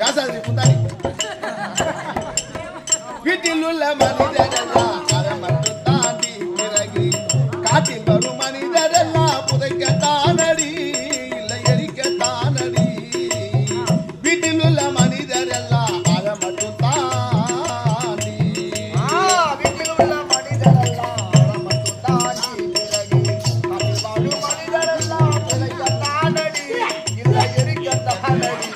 பேசாது புத்தாடி வீட்டில் உள்ள மனிதரெல்லாம் அதை மட்டும் தாண்டி பிறகு காட்டில் வரும் மனிதரெல்லாம் புதைக்கத்தானடி இல்லை எரிக்கத்தானடி வீட்டில் உள்ள மனிதரெல்லாம் அதை மட்டும் தாண்டி வீட்டில் உள்ள மனிதரெல்லாம் அதை மட்டும் தாண்டி பிறகு காட்டில் வரும் மனிதரெல்லாம் புதைக்கத்தானடி இல்லை எரிக்கத்தானடி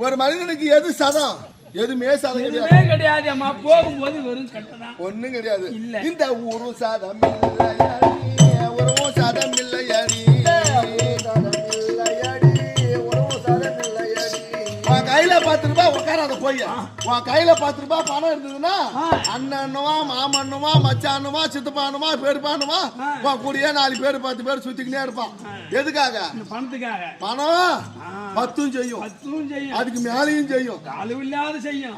ஒரு மனிதனுக்கு எது சதம் எதுவுமே சதம் கிடையாது அம்மா போகும்போது வெறும் கட்டதான் ஒண்ணும் கிடையாது இந்த ஊரு சதம் இல்லையடி உறவும் சதம் இல்லையடி கையில 10 ரூபாய் உட்காராத போய் உன் கையில 10 ரூபாய் பணம் இருந்ததுன்னா அண்ணனுவா மாமண்ணுவா மச்சானுவா சித்தப்பானுவா பெருப்பானுவா உன் கூடிய 4 பேர் 10 பேர் சுத்திக்கிட்டே இருப்பான் எதுக்காக பணத்துக்காக பணம் 10 செய்யும் அதுக்கு மேலையும் செய்யும் அளவில்லாத செய்யும்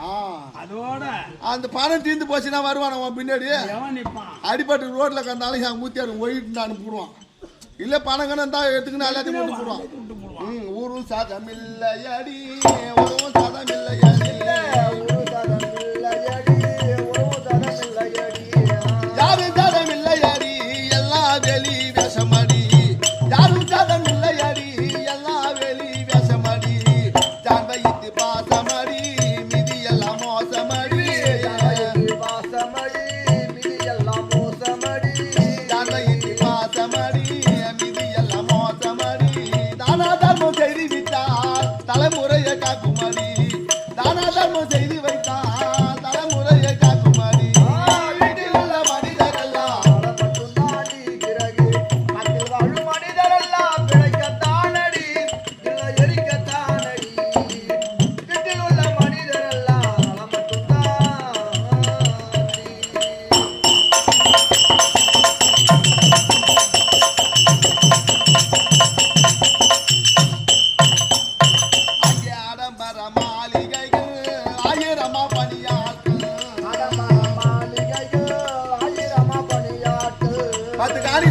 அதோட அந்த பணம் தீர்ந்து போச்சுன்னா வருவான் அவன் பின்னாடி அடிப்பட்டு ரோட்ல கண்டாலும் என் மூத்தியாரு ஒயிட்டு அனுப்பிடுவான் இல்ல பணம் கணம் தான் எடுத்துக்கின்னு எல்லாத்தையும் போட்டு போடுவான் ஊரு சதம் இல்லையடி உறவும் சதம் இல்லையடி யாரும் சதம் இல்லையடி எல்லாம் வெளி வேஷமடி யாரும் சதம் இல்லையடி எல்லாம் வெளி வேஷமடி ஜான் வைத்து பாசமடி மிதி எல்லாம் மோசமடி ஜான் வைத்து பாசமடி தலைமுறையை காக்குமாடி தானா தர்மம் செய்து வைத்தான் தலைமுறையை காக்குமாடி வீட்டில் உள்ள மனிதரெல்லாம் மட்டும் தாண்டி பிறகு அதில் வாழும் மனிதரெல்லாம் பிழைக்கத்தானடி இல்லை எரிக்கத்தானடி வீட்டில் உள்ள மனிதரெல்லாம் மட்டும்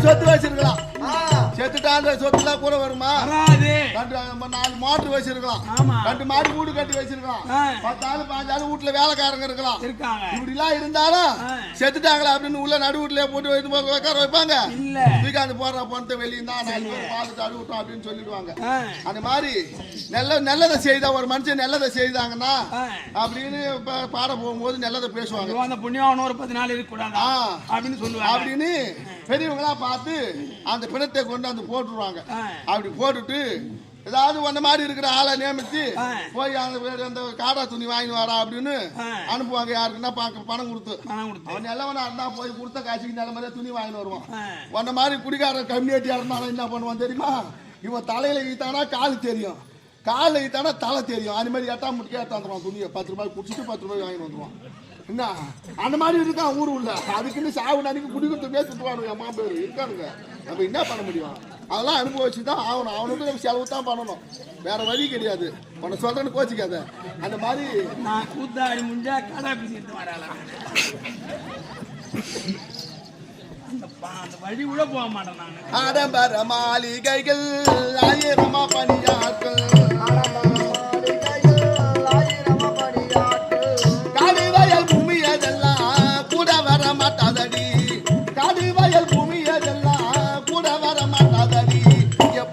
சொத்து வச்சிருக்கலாம் செத்துட்டான்ற சொத்துலாம் கூட வருமா 4 மாட்டு வச்சிருக்கலாம் 2 மாடு வீடு கட்டி வச்சிருக்கலாம் 10 ஆளு 5 ஆளு வீட்டுல வேலைக்காரங்க இருக்கலாம் இப்படி எல்லாம் இருந்தாலும் செத்துட்டாங்களா அப்படின்னு உள்ள நடு வீட்டுல போட்டு உட்கார வைப்பாங்க ஸ்ரீகாந்த் போடுற பணத்தை வெளியிருந்தா 4 பேர் பார்த்துட்டு அழுவிட்டோம் அப்படின்னு சொல்லிடுவாங்க அந்த மாதிரி நல்லதை செய்தா ஒரு மனுஷன் நல்லதை செய்தாங்கன்னா அப்படின்னு பாட போகும்போது நல்லதை பேசுவாங்க புண்ணியம் ஒரு 10 நாள் இருக்கக்கூடாது அப்படின்னு சொல்லுவாங்க அப்படின்னு பெரியவங்களா பார்த்து அந்த பிணத்தை கொண்டு வந்து போட்டுருவாங்க அப்படி போட்டுட்டு ஏதாவது அந்த மாதிரி இருக்கிற ஆளை நியமிச்சு போய் அந்த காடா துணி வாங்கி வரா அப்படின்னு அனுப்புவாங்க யாருக்குன்னா பணம் கொடுத்து அவன் நல்லவனா இருந்தா போய் கொடுத்த காசுக்கு நல்ல மாதிரியே துணி வாங்கிட்டு வருவான் அந்த மாதிரி குடிக்கார கம்யூனிட்டியா இருந்தாலும் என்ன பண்ணுவான் தெரியுமா இவன் தலையில ஈத்தானா காலு தெரியும் காலில் ஈத்தானா தலை தெரியும் அந்த மாதிரி 8ஆம் முட்டிக்கே எடுத்தாந்துருவான் துணியை 10 ரூபாய் குடிச்சிட்டு 10 ரூபாய் வாங்கிட்டு வந்துருவான் என்ன அந்த மாதிரி இருக்கான் ஊரு உள்ள அதுக்குன்னு சாவு அன்னைக்கு குடிக்கிறதுக்கே சுற்றுவானுங்க அம்மா பேர் இருக்கானுங்க நம்ம என்ன பண்ண முடியும் அதெல்லாம் அனுபவிச்சுதான் ஆகணும் அவனுக்கு நம்ம செலவு தான் பண்ணணும் வேற வழி கிடையாது உன்னை சொல்றேன்னு கோச்சிக்காத அந்த மாதிரி நான் கூத்தாடி முடிஞ்சா கடை பேசிட்டு வரலாம் அந்த வழி கூட போக மாட்டேன் நான் ஆடம்பர மாளிகைகள் ஆயிரமா பணியாட்கள்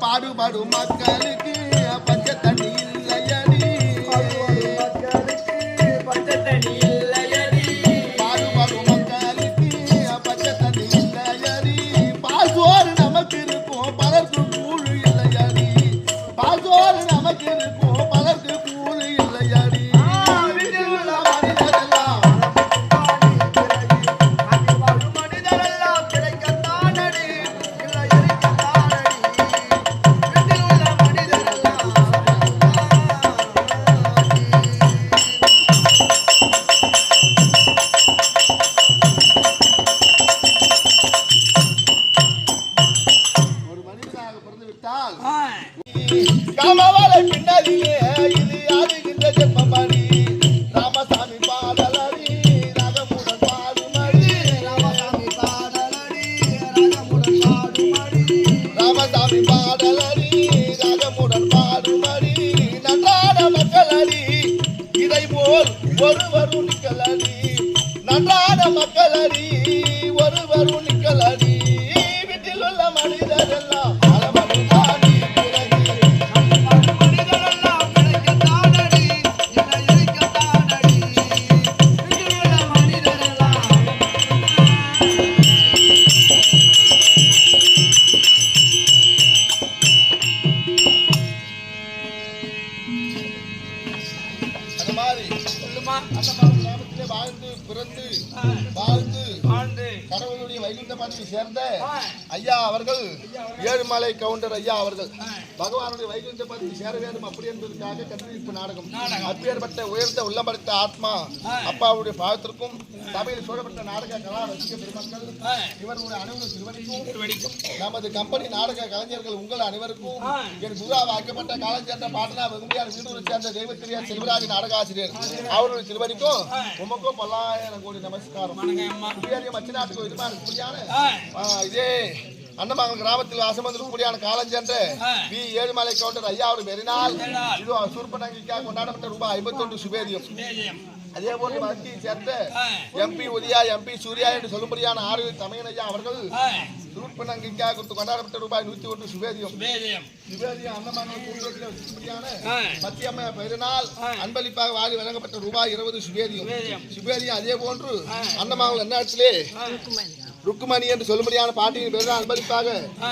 பாடுபாடு மக்களுக்கு பச்சை தண்ணி இல்லையடி பச்சை தண்ணி இல்லையடி பாடுபாடு மக்களுக்கு பச்சை தண்ணி இல்லையடி பாசோறு நமக்கு இருக்கும் பலருக்கு கூழ் இல்லையடி பாசோறு நமக்கு இருக்கும் பலருக்கு கூழ் இல்லையடி பிறந்து விட்டால் ஆ, காமவாளை பின்னாடியே இது ஆடுகின்ற ஜென்மமணி ராமசாமி பாடலடி ராகமுடன் பாடுமடி ராமசாமி பாடலடி ராகமுடன் பாடுமடி ராமசாமி பாடலடி ராகமுடன் பாடுமடி நன்றான மக்களடி இதை போல் ஒருவரும் நிக்கலடி நன்றான மக்களடி ஒருவரும் நிக்கலடி வீட்டில் உள்ள மனிதரெல்லாம் அலமருந்தாடி பிறகு மனிதரெல்லாம் பிழைக்கத்தானடி என்னை எரிக்கத்தானடி இங்குள்ள மனிதரெல்லாம் அந்த மாதிரி சொல்லுமா அந்த மாதிரி கிராமத்திலே வாழ்ந்து பிறந்து வாழ்ந்து வாழ்ந்து கடவுளுடைய வைகுண்ட பதவி சேர்ந்த ஆ, ஐயா அவர்கள் ஏழுமலை கவுண்டர் ஐயா அவர்கள் பகவானுடைய வைகுண்ட பதவி சேர வேண்டும் அப்படி என்பதற்காக கண்டுபிடிப்பு நாடகம் அப்பேற்பட்ட உயர்ந்த உள்ளம் படைத்த ஆத்மா அப்பாவுடைய பாவத்திற்கும் சபையில் சூழப்பட்ட நாடக கலா ரசிக பெருமக்கள் இவர்களுடைய அனைவரும் திருவடிக்கும் நமது கம்பெனி நாடக கலைஞர்கள் உங்கள் அனைவருக்கும் என் குருவாக ஆக்கப்பட்ட காலஞ்சேர்ந்த பாட்டனா வெகுமையார் வீடு சேர்ந்த தெய்வத்திரியார் செல்வராஜ் நாடகாசிரியர் அவருடைய திருவடிக்கும் உமக்கும் பல்லாயிரம் கோடி நமஸ்காரம் மச்சிநாட்டுக்கு இதே அன்னமங்கலம் கிராமத்தில் வாசமந்திருக்கூடியான காலஞ்சென்ற வி ஏழுமலை கவுண்டர் ஐயா அவர் மெரினால் இது சூர்பனங்கிக்காக கொண்டாடப்பட்ட ரூபாய் 51 சுபேதியம் அதே போல மத்தியை சேர்ந்த எம்பி உதயா எம்பி சூர்யா என்று சொல்லும்படியான ஆறு தமையன் ஐயா அவர்கள் சூர்பனங்கிக்காக கொண்டாடப்பட்ட ரூபாய் 101 சுபேதியம் சுபேதியம் அன்னமங்கலம் கூட்டத்தில் வச்சிருப்படியான மத்தியம்மா பெருநாள் அன்பளிப்பாக வாரி வழங்கப்பட்ட ரூபாய் 20 சுபேதியம் அதே போன்று அன்னமங்கலம் எந்நாட்டிலே ருக்குமணி என்று சொல்லும்படியான பாட்டியின் பேர் அன்பளிப்பாக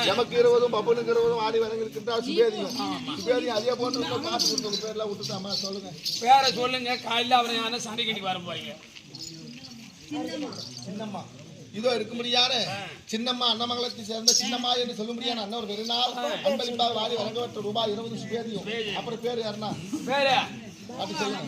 எமக்கு 20 பப்புனுக்கு 20 ஆடி வழங்கியிருக்கின்றார் சுபேதியம் அதே போன்று காசு கொடுத்த பேர்லாம் விட்டுட்டாமா சொல்லுங்க வேற சொல்லுங்க காலையில அவரை யாரும் சண்டை கட்டி வர போறீங்க சின்னம்மா இதோ இருக்கும்படியான சின்னம்மா அன்னமங்கலத்தை சேர்ந்த சின்னம்மா என்று சொல்லும்படியான அண்ணன் ஒரு பெருநாள் அன்பளிப்பாக வாரி வழங்கப்பட்ட ரூபாய் 20 சுபேதியம் அப்புறம் பேர் யாருன்னா வேற பாட்டு சொல்லுங்க